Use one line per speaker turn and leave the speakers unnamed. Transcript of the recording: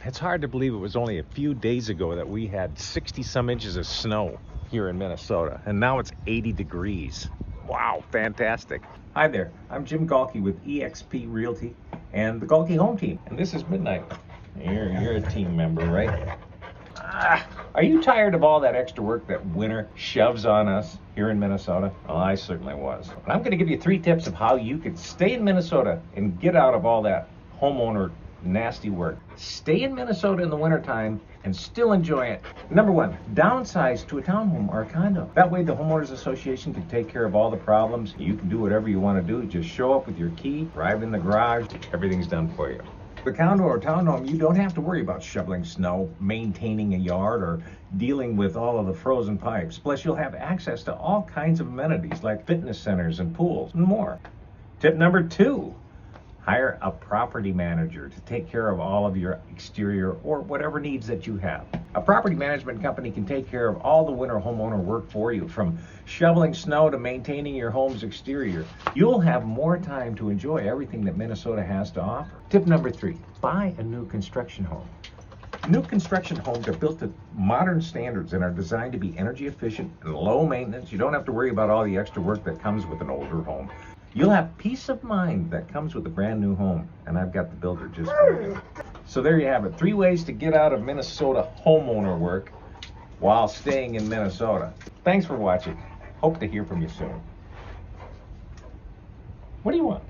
It's hard to believe it was only a few days ago that we had 60 some inches of snow here in Minnesota, and now it's 80 degrees. Wow, fantastic. Hi there, I'm Jim Gaulke with eXp Realty and the Gaulke Home Team, and this is Midnight. You're a team member, right? Are you tired of all that extra work that winter shoves on us here in Minnesota? Well, I certainly was. And I'm going to give you 3 tips of how you can stay in Minnesota and get out of all that homeowner nasty work. Stay in Minnesota in the wintertime and still enjoy it. Number 1, downsize to a townhome or a condo. That way the homeowners association can take care of all the problems. You can do whatever you want to do. Just show up with your key, drive in the garage, everything's done for you. The condo or townhome, you don't have to worry about shoveling snow, maintaining a yard, or dealing with all of the frozen pipes. Plus, you'll have access to all kinds of amenities like fitness centers and pools and more. Tip number 2, hire a property manager to take care of all of your exterior or whatever needs that you have. A property management company can take care of all the winter homeowner work for you, from shoveling snow to maintaining your home's exterior. You'll have more time to enjoy everything that Minnesota has to offer. Tip number 3, buy a new construction home. New construction homes are built to modern standards and are designed to be energy efficient and low maintenance. You don't have to worry about all the extra work that comes with an older home. You'll have peace of mind that comes with a brand new home, and I've got the builder just for you. So there you have it, 3 ways to get out of Minnesota homeowner work while staying in Minnesota. Thanks for watching. Hope to hear from you soon. What do you want?